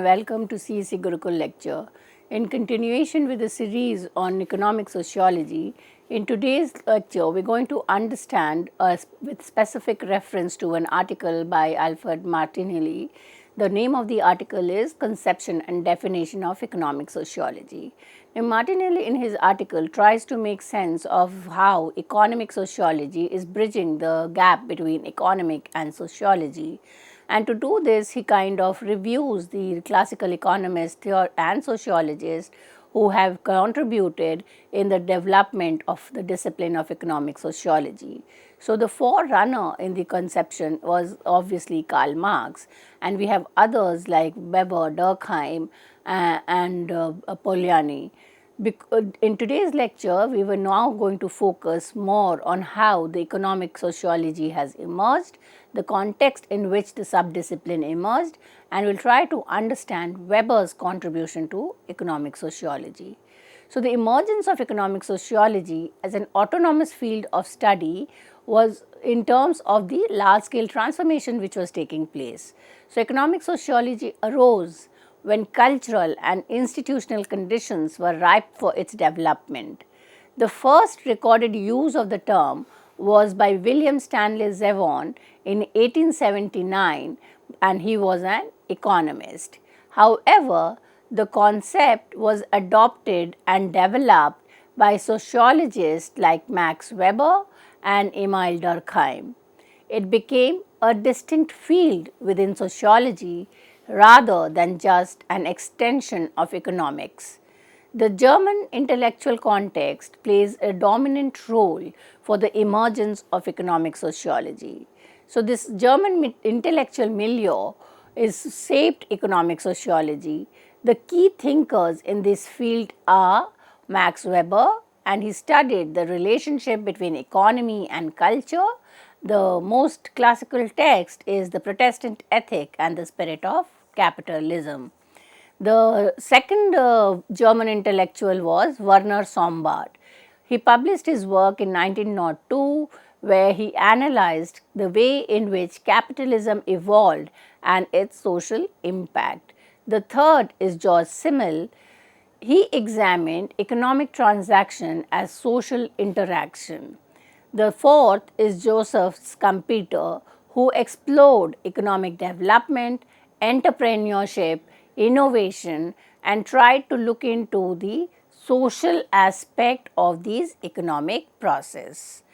welcome to CEC Gurukul lecture. In continuation with the series on economic sociology, in today's lecture we're going to understand with specific reference to an article by Alfred Martinelli. The name of the article is Conception and Definition of Economic Sociology. Now, Martinelli in his article tries to make sense of how economic sociology is bridging the gap between economic and sociology. And to do this, he kind of reviews the classical economists and sociologists who have contributed in the development of the discipline of economic sociology. So, the forerunner in the conception was obviously Karl Marx, and we have others like Weber, Durkheim, and Polanyi. In today's lecture, we were now going to focus more on how the economic sociology has emerged, the context in which the subdiscipline emerged, and we'll try to understand Weber's contribution to economic sociology. So, the emergence of economic sociology as an autonomous field of study was in terms of the large scale transformation which was taking place. So, economic sociology arose when cultural and institutional conditions were ripe for its development. The first recorded use of the term was by William Stanley Zevon in 1879, and he was an economist. However, the concept was adopted and developed by sociologists like Max Weber and Emil Durkheim. It became a distinct field within sociology rather than just an extension of economics. The German intellectual context plays a dominant role for the emergence of economic sociology. So, this German intellectual milieu is shaped economic sociology. The key thinkers in this field are Max Weber, and he studied the relationship between economy and culture. The most classical text is The Protestant Ethic and the Spirit of Capitalism. The second German intellectual was Werner Sombart. He published his work in 1902, where he analyzed the way in which capitalism evolved and its social impact. The third is George Simmel. He examined economic transaction as social interaction. The fourth is Joseph Schumpeter, who explored economic development, entrepreneurship, innovation, and tried to look into the social aspect of these economic process.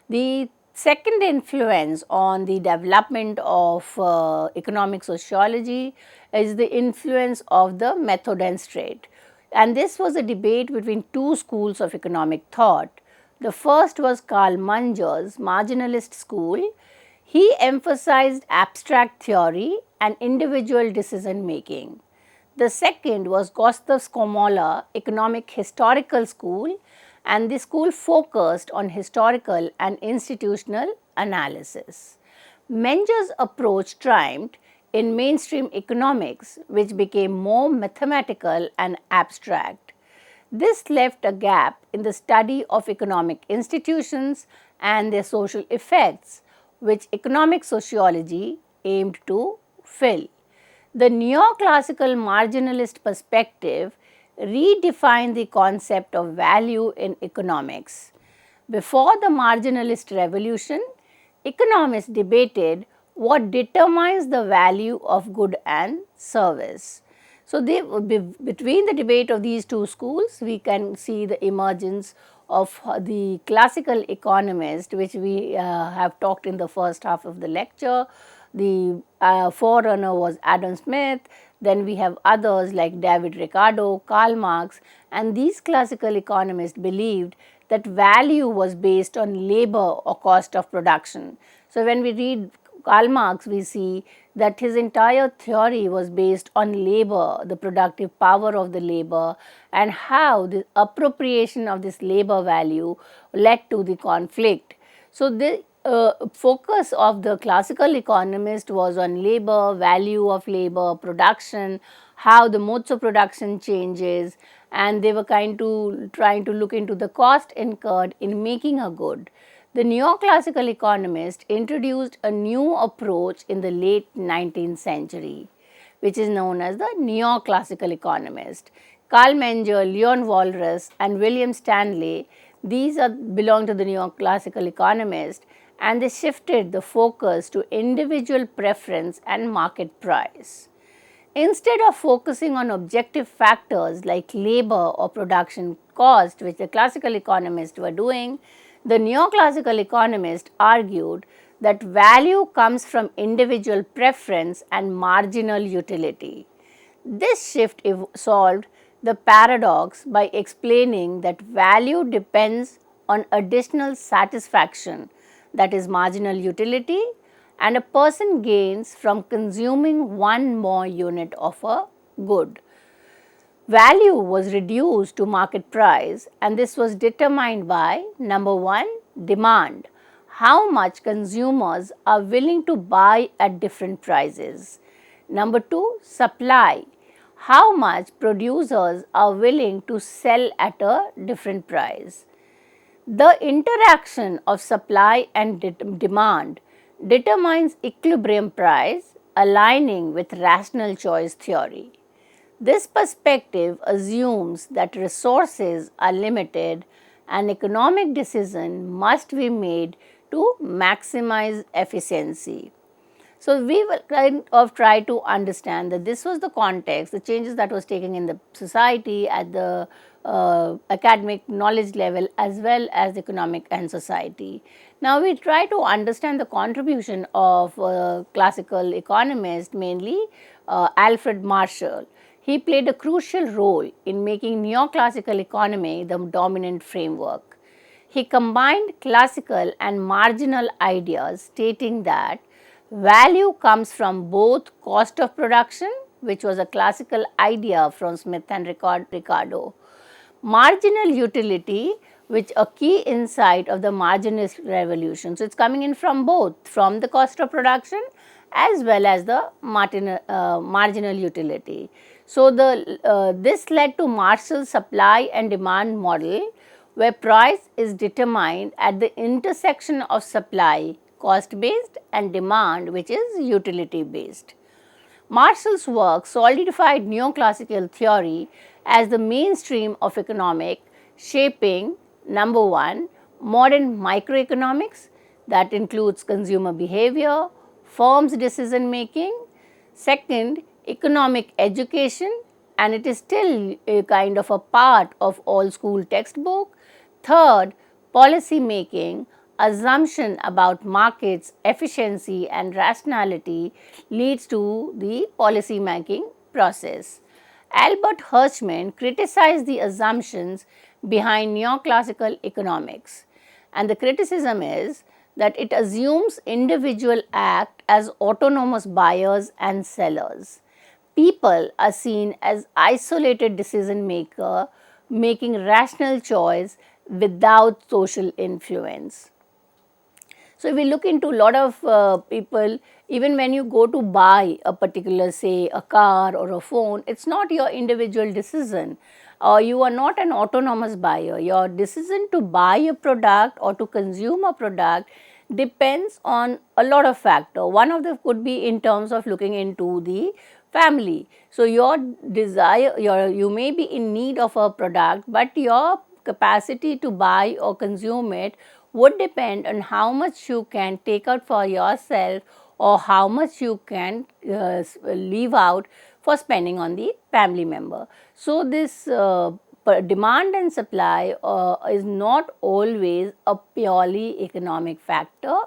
The second influence on the development of economic sociology is the influence of the method and straight. And this was a debate between two schools of economic thought. The first was Karl Munger's marginalist school. He emphasized abstract theory and individual decision making. The second was Gustav Skomola economic historical school, and the school focused on historical and institutional analysis. Menger's approach triumphed in mainstream economics, which became more mathematical and abstract. This left a gap in the study of economic institutions and their social effects, which economic sociology aimed to fill. The neoclassical marginalist perspective redefined the concept of value in economics. Before the marginalist revolution, economists debated what determines the value of good and service. So, between the debate of these two schools, we can see the emergence of the classical economist, which we have talked in the first half of the lecture. The forerunner was Adam Smith, then we have others like David Ricardo, Karl Marx, and these classical economists believed that value was based on labor or cost of production. So, when we read Karl Marx, we see that his entire theory was based on labor, the productive power of the labor, and how the appropriation of this labor value led to the conflict. So, the focus of the classical economist was on labor, value of labor, production, how the modes of production changes, and they were trying to look into the cost incurred in making a good. The neoclassical economist introduced a new approach in the late 19th century. which is known as the neoclassical economist. Karl Menger, Leon Walras, and William Stanley, these belong to the neoclassical economist, and they shifted the focus to individual preference and market price. Instead of focusing on objective factors like labor or production cost, which the classical economists were doing, the neoclassical economists argued that value comes from individual preference and marginal utility. This shift solved the paradox by explaining that value depends on additional satisfaction, that is, marginal utility, and a person gains from consuming one more unit of a good. Value was reduced to market price, and this was determined by number 1, demand, how much consumers are willing to buy at different prices. Number 2, supply, how much producers are willing to sell at a different price. The interaction of supply and demand determines equilibrium price, aligning with rational choice theory. This perspective assumes that resources are limited and economic decision must be made to maximize efficiency. So, we will kind of try to understand that this was the context, the changes that was taking in the society at the academic knowledge level as well as economic and society. Now, we try to understand the contribution of classical economists, mainly Alfred Marshall. He played a crucial role in making neoclassical economy the dominant framework. He combined classical and marginal ideas, stating that value comes from both cost of production, which was a classical idea from Smith and Ricardo, marginal utility, which a key insight of the marginist revolution. So, it is coming in from both, from the cost of production as well as the marginal utility. So, this led to Marshall's supply and demand model, where price is determined at the intersection of supply, cost based, and demand, which is utility based. Marshall's work solidified neoclassical theory as the mainstream of economic, shaping number 1, modern microeconomics, that includes consumer behavior, firms' decision making. Second, economic education, and it is still a kind of a part of all school textbook. Third, policy making, assumption about markets, efficiency and rationality leads to the policy making process. Albert Hirschman criticized the assumptions behind neoclassical economics, and the criticism is that it assumes individual act as autonomous buyers and sellers. People are seen as isolated decision maker, making rational choice without social influence. So, if we look into a lot of people, even when you go to buy a particular, say, a car or a phone, it is not your individual decision. You are not an autonomous buyer. Your decision to buy a product or to consume a product depends on a lot of factors. One of them could be in terms of looking into the family. So, your desire, you may be in need of a product, but your capacity to buy or consume it would depend on how much you can take out for yourself or how much you can leave out for spending on the family member. So, this demand and supply is not always a purely economic factor,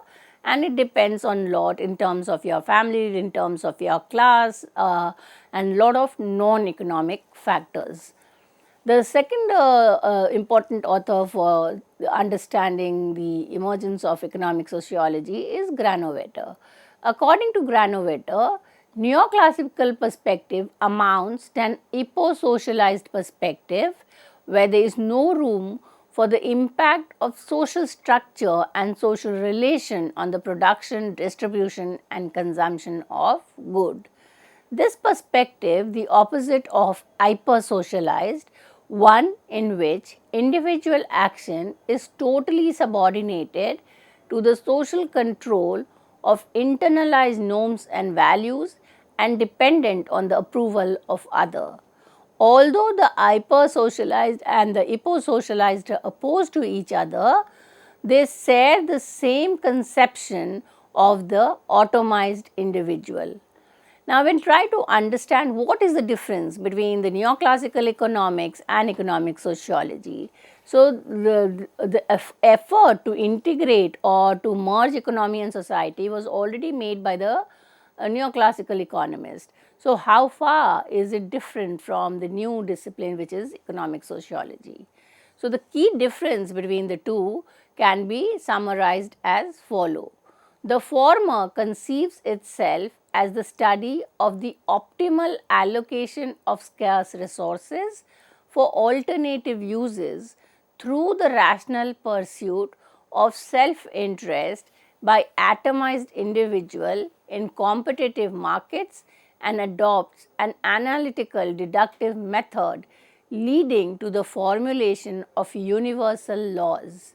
and it depends on lot in terms of your family, in terms of your class, and lot of non-economic factors. The second important author for understanding the emergence of economic sociology is Granovetter. According to Granovetter, neoclassical perspective amounts to an epo-socialized perspective where there is no room for the impact of social structure and social relation on the production, distribution and consumption of good. This perspective, the opposite of hyper-socialized, one in which individual action is totally subordinated to the social control of internalized norms and values and dependent on the approval of other. Although the hyper-socialized and the hypo-socialized are opposed to each other, they share the same conception of the atomized individual. Now, when try to understand what is the difference between the neoclassical economics and economic sociology. So, the effort to integrate or to merge economy and society was already made by the neoclassical economist. So, how far is it different from the new discipline which is economic sociology? So, the key difference between the two can be summarized as follow. The former conceives itself as the study of the optimal allocation of scarce resources for alternative uses through the rational pursuit of self-interest by atomized individual in competitive markets and adopts an analytical deductive method leading to the formulation of universal laws,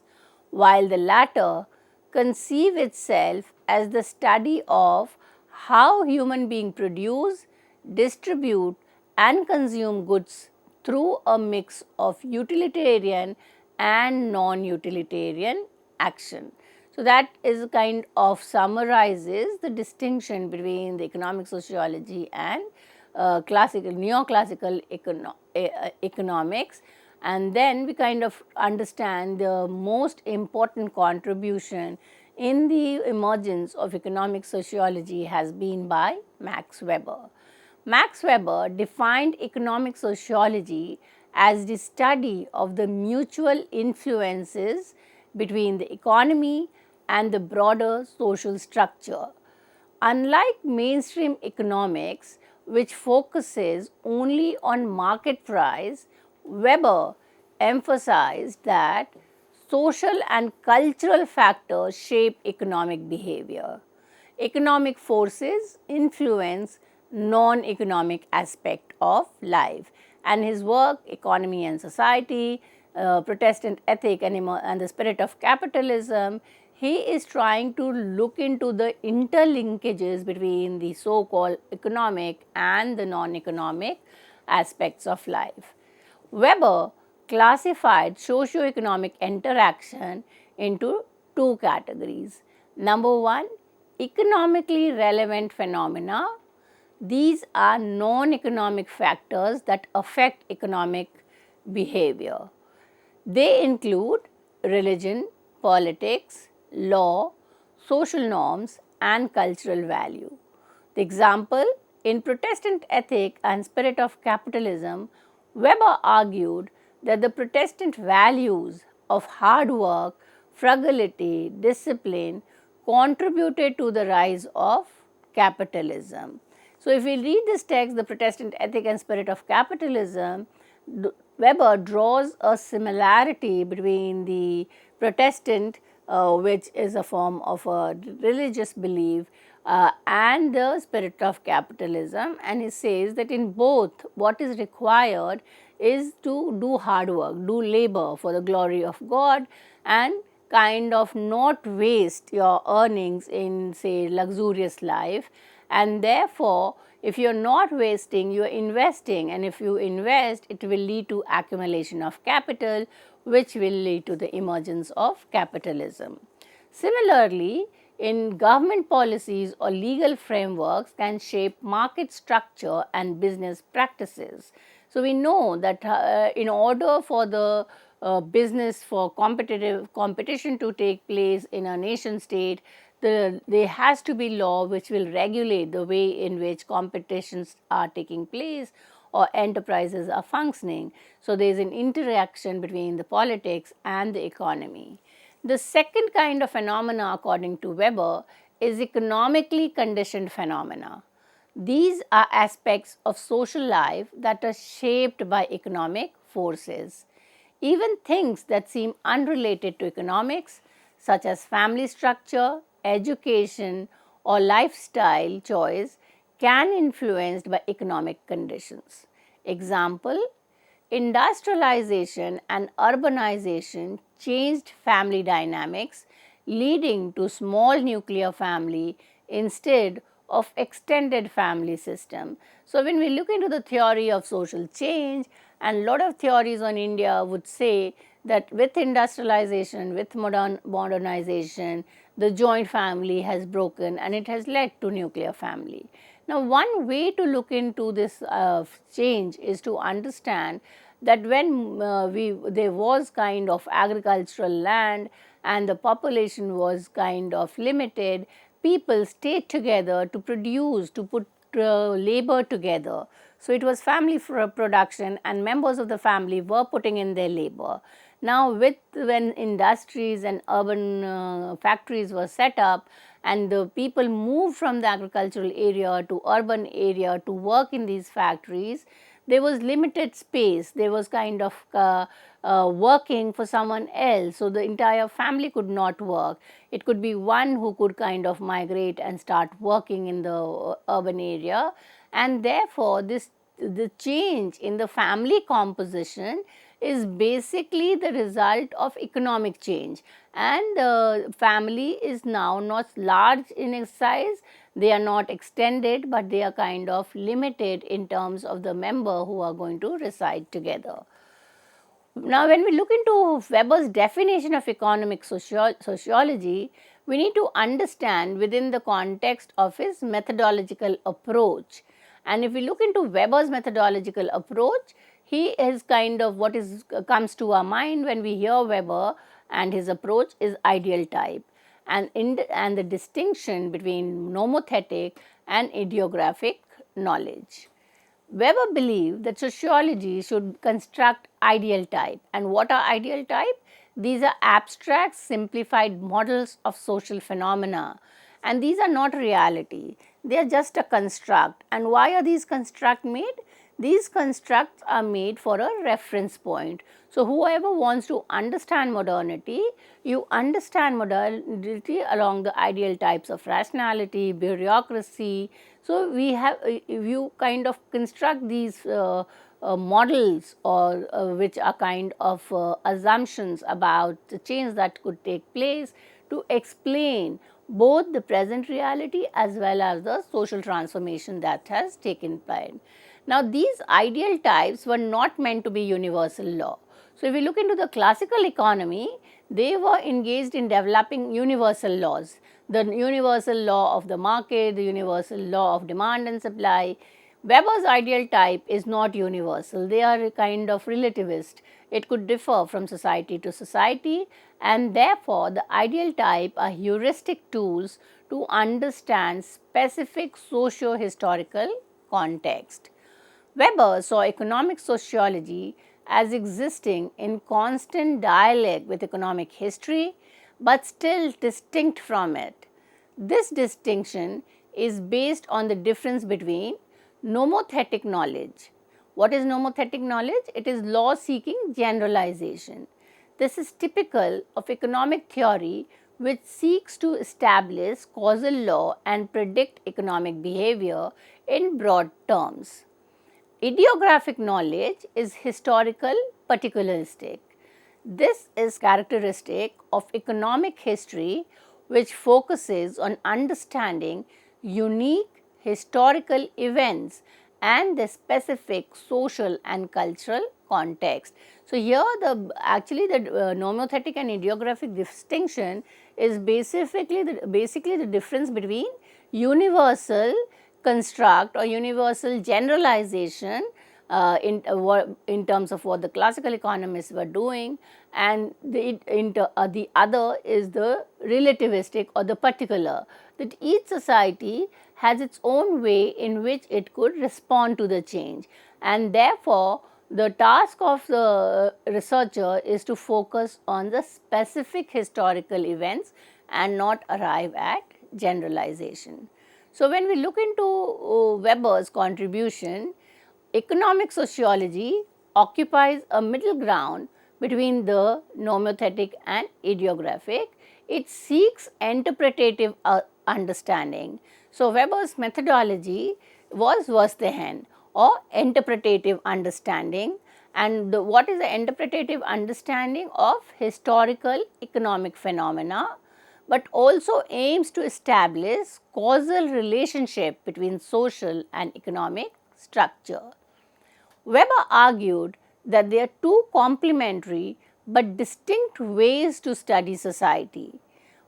while the latter conceive itself as the study of how human beings produce, distribute and consume goods through a mix of utilitarian and non-utilitarian action. So, that is kind of summarizes the distinction between the economic sociology and classical neoclassical economics, and then we kind of understand the most important contribution in the emergence of economic sociology has been by Max Weber. Max Weber defined economic sociology as the study of the mutual influences between the economy and the broader social structure. Unlike mainstream economics, which focuses only on market price, Weber emphasized that social and cultural factors shape economic behavior. Economic forces influence non-economic aspect of life, and his work Economy and Society, Protestant Ethic and the Spirit of Capitalism, he is trying to look into the interlinkages between the so-called economic and the non-economic aspects of life. Weber classified socio-economic interaction into two categories. Number one, economically relevant phenomena. These are non-economic factors that affect economic behavior. They include religion, politics, law, social norms and cultural value. The example, in Protestant Ethic and Spirit of Capitalism, Weber argued that the Protestant values of hard work, frugality, discipline contributed to the rise of capitalism. So, if we read this text, The Protestant Ethic and Spirit of Capitalism, Weber draws a similarity between the Protestant, which is a form of a religious belief, and the spirit of capitalism, and he says that in both what is required is to do hard work, do labor for the glory of God, and kind of not waste your earnings in say luxurious life, and therefore if you are not wasting, you are investing, and if you invest, it will lead to accumulation of capital, which will lead to the emergence of capitalism. Similarly, in government policies or legal frameworks can shape market structure and business practices. So, we know that in order for the business for competition to take place in a nation state, there has to be law which will regulate the way in which competitions are taking place or enterprises are functioning. So, there is an interaction between the politics and the economy. The second kind of phenomena, according to Weber, is economically conditioned phenomena. These are aspects of social life that are shaped by economic forces. Even things that seem unrelated to economics, such as family structure, education, or lifestyle choice, can be influenced by economic conditions. Example, industrialization and urbanization changed family dynamics, leading to small nuclear family instead of extended family system. So, when we look into the theory of social change, and a lot of theories on India would say that with industrialization, with modernization, the joint family has broken and it has led to nuclear family. Now, one way to look into this change is to understand that when there was kind of agricultural land and the population was kind of limited, people stayed together to produce, to put labor together. So, it was family production and members of the family were putting in their labor. Now, with when industries and urban factories were set up and the people moved from the agricultural area to urban area to work in these factories, there was limited space, there was kind of working for someone else. So, the entire family could not work. It could be one who could kind of migrate and start working in the urban area, and therefore, the change in the family composition is basically the result of economic change, and the family is now not large in its size, they are not extended, but they are kind of limited in terms of the member who are going to reside together. Now, when we look into Weber's definition of economic sociology, we need to understand within the context of his methodological approach. And if we look into Weber's methodological approach, he is kind of what is comes to our mind when we hear Weber, and his approach is ideal type, and the distinction between nomothetic and idiographic knowledge. Weber believed that sociology should construct ideal type. And what are ideal type? These are abstract, simplified models of social phenomena, and these are not reality. They are just a construct. And why are these constructs made? These constructs are made for a reference point. So, whoever wants to understand modernity, you understand modernity along the ideal types of rationality, bureaucracy. So, we have if you kind of construct these models, or which are kind of assumptions about the change that could take place to explain both the present reality as well as the social transformation that has taken place. Now, these ideal types were not meant to be universal law. So, if we look into the classical economy, they were engaged in developing universal laws, the universal law of the market, the universal law of demand and supply. Weber's ideal type is not universal, they are kind of relativist. It could differ from society to society, and therefore, the ideal type are heuristic tools to understand specific socio-historical context. Weber saw economic sociology as existing in constant dialogue with economic history, but still distinct from it. This distinction is based on the difference between nomothetic knowledge. What is nomothetic knowledge? It is law seeking generalization. This is typical of economic theory, which seeks to establish causal law and predict economic behavior in broad terms. Idiographic knowledge is historical particularistic. This is characteristic of economic history, which focuses on understanding unique historical events and the specific social and cultural context. So, here the nomothetic and idiographic distinction is basically the difference between universal construct or universal generalization in terms of what the classical economists were doing, and the other is the relativistic or the particular, that each society has its own way in which it could respond to the change, and therefore, the task of the researcher is to focus on the specific historical events and not arrive at generalization. So, when we look into Weber's contribution, economic sociology occupies a middle ground between the nomothetic and idiographic. It seeks interpretative understanding. So, Weber's methodology was Verstehen or interpretative understanding, and what is the interpretative understanding of historical economic phenomena, but also aims to establish causal relationship between social and economic structure. Weber argued that there are two complementary but distinct ways to study society.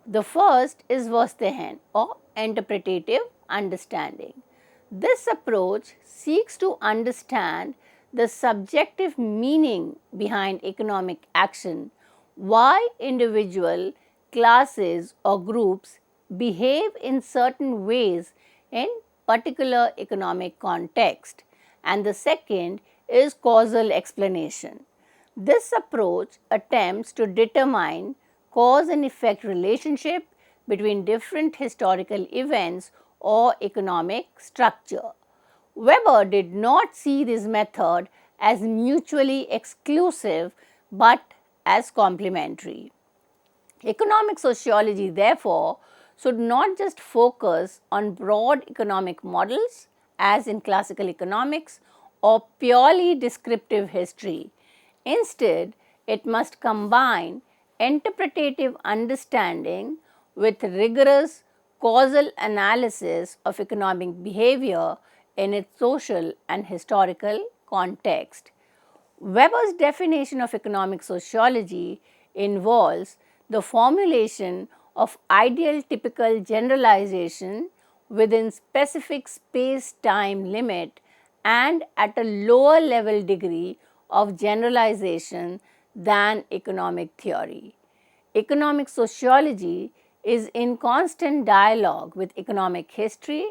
The first is Verstehen or interpretative understanding. This approach seeks to understand the subjective meaning behind economic action, why individual classes or groups behave in certain ways in particular economic context, and the second is causal explanation. This approach attempts to determine cause and effect relationship between different historical events or economic structure. Weber did not see this method as mutually exclusive but as complementary. Economic sociology, therefore, should not just focus on broad economic models, as in classical economics, or purely descriptive history. Instead, it must combine interpretative understanding with rigorous causal analysis of economic behavior in its social and historical context. Weber's definition of economic sociology involves the formulation of ideal typical generalization within specific space-time limit and at a lower level degree of generalization than economic theory. Economic sociology is in constant dialogue with economic history,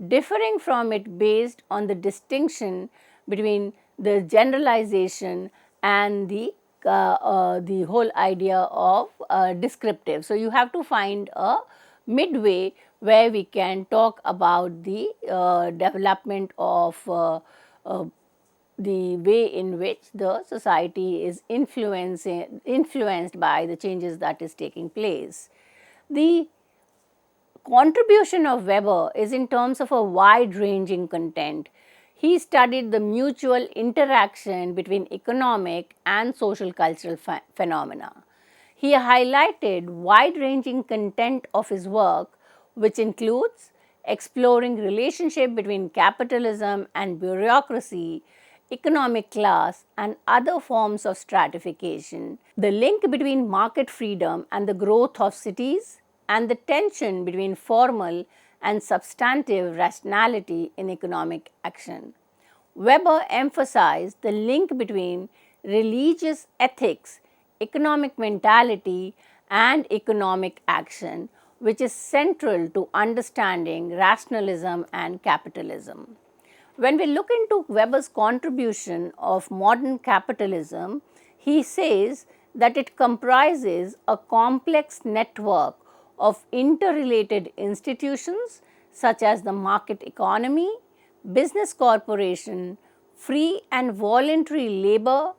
differing from it based on the distinction between the generalization and the whole idea of descriptive. So, you have to find a midway where we can talk about the development of the way in which the society is influenced by the changes that is taking place. The contribution of Weber is in terms of a wide ranging content. He studied the mutual interaction between economic and social cultural phenomena. He highlighted wide ranging content of his work, which includes exploring relationship between capitalism and bureaucracy, economic class and other forms of stratification, the link between market freedom and the growth of cities, and the tension between formal and substantive rationality in economic action. Weber emphasized the link between religious ethics, economic mentality, and economic action, which is central to understanding rationalism and capitalism. When we look into Weber's contribution of modern capitalism, he says that it comprises a complex network of interrelated institutions such as the market economy, business corporation, free and voluntary labor,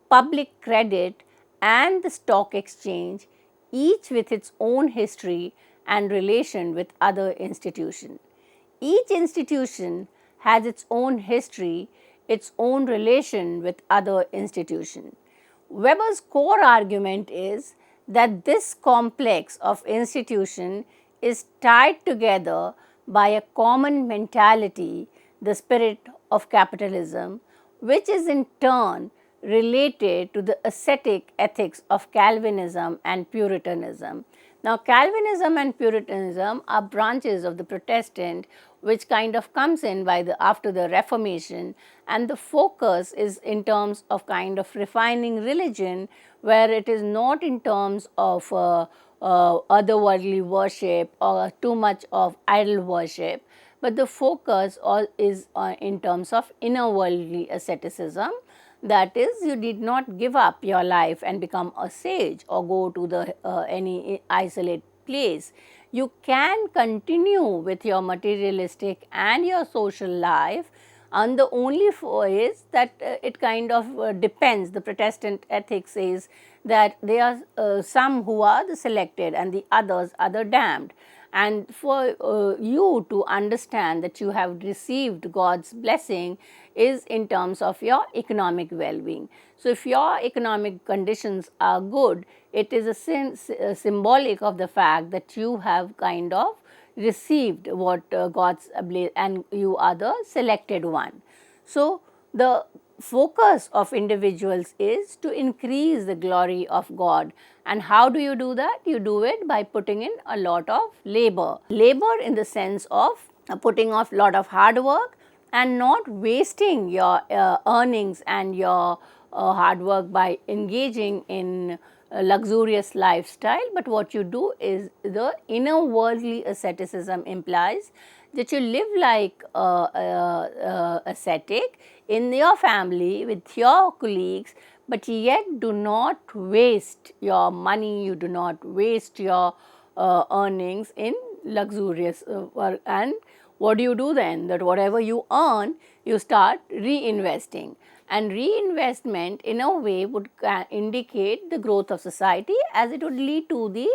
public credit, and the stock exchange, each with its own history and relation with other institutions. Each institution has its own history, its own relation with other institutions. Weber's core argument is that this complex of institution is tied together by a common mentality, the spirit of capitalism, which is in turn related to the ascetic ethics of Calvinism and Puritanism. Now, Calvinism and Puritanism are branches of the Protestant which kind of comes in by after the Reformation, and the focus is in terms of kind of refining religion, where it is not in terms of otherworldly worship or too much of idol worship, but the focus is in terms of inner worldly asceticism. That is, you did not give up your life and become a sage or go to the any isolate place. You can continue with your materialistic and your social life, and the only is that it kind of depends. The Protestant ethics says that there are some who are the selected and the others are the damned, And for you to understand that you have received God's blessing is in terms of your economic well-being. So, if your economic conditions are good, it is a symbolic of the fact that you have kind of received what God's and you are the selected one. So, the focus of individuals is to increase the glory of God. And how do you do that? You do it by putting in a lot of labor. Labor in the sense of putting off lot of hard work and not wasting your earnings and your hard work by engaging in a luxurious lifestyle, but what you do is the inner worldly asceticism implies that you live like ascetic in your family with your colleagues, but yet do not waste your money, you do not waste your earnings in luxurious work. And what do you do then? That whatever you earn, you start reinvesting. And reinvestment in a way would indicate the growth of society, as it would lead to the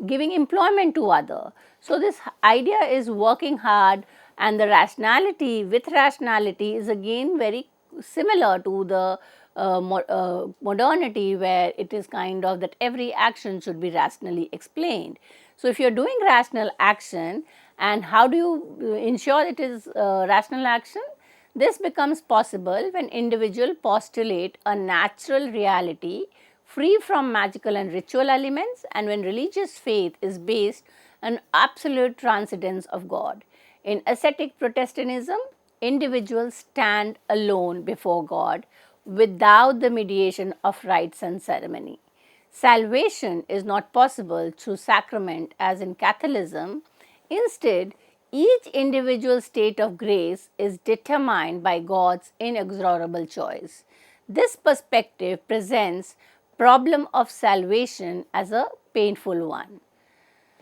giving employment to other. So, this idea is working hard, and the rationality with rationality is again very similar to the modernity, where it is kind of that every action should be rationally explained. So, if you are doing rational action, and how do you ensure it is rational action? This becomes possible when individuals postulate a natural reality free from magical and ritual elements, and when religious faith is based on absolute transcendence of God. In ascetic Protestantism, individuals stand alone before God without the mediation of rites and ceremony. Salvation is not possible through sacrament as in Catholicism. Instead, each individual state of grace is determined by God's inexorable choice. This perspective presents problem of salvation as a painful one.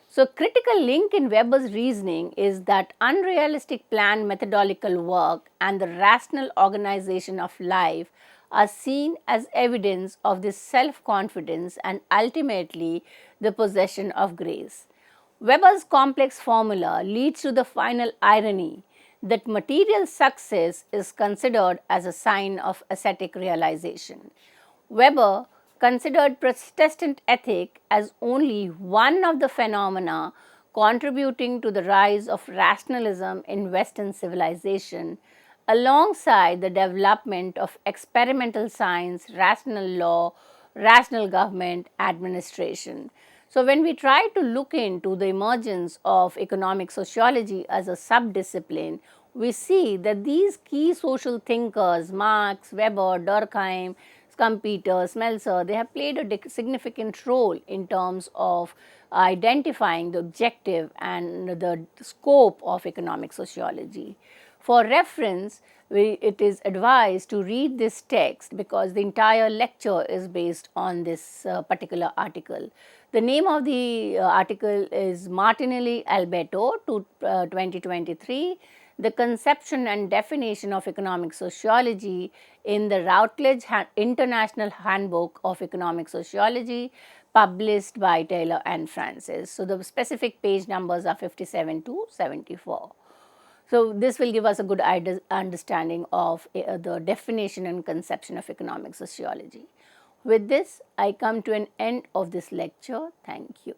So, critical link in Weber's reasoning is that unrealistic planned methodological work and the rational organization of life are seen as evidence of this self-confidence and ultimately the possession of grace. Weber's complex formula leads to the final irony that material success is considered as a sign of ascetic realization. Weber considered Protestant ethic as only one of the phenomena contributing to the rise of rationalism in Western civilization, alongside the development of experimental science, rational law, rational government administration. So, when we try to look into the emergence of economic sociology as a subdiscipline, we see that these key social thinkers, Marx, Weber, Durkheim, Schumpeter, Smeltzer, they have played a significant role in terms of identifying the objective and the scope of economic sociology. For reference, it is advised to read this text because the entire lecture is based on this particular article. The name of the article is Martinelli Alberto to 2023, the conception and definition of economic sociology in the Routledge International Handbook of Economic Sociology, published by Taylor and Francis. So, the specific page numbers are 57 to 74. So, this will give us a good understanding of the definition and conception of economic sociology. With this, I come to an end of this lecture. Thank you.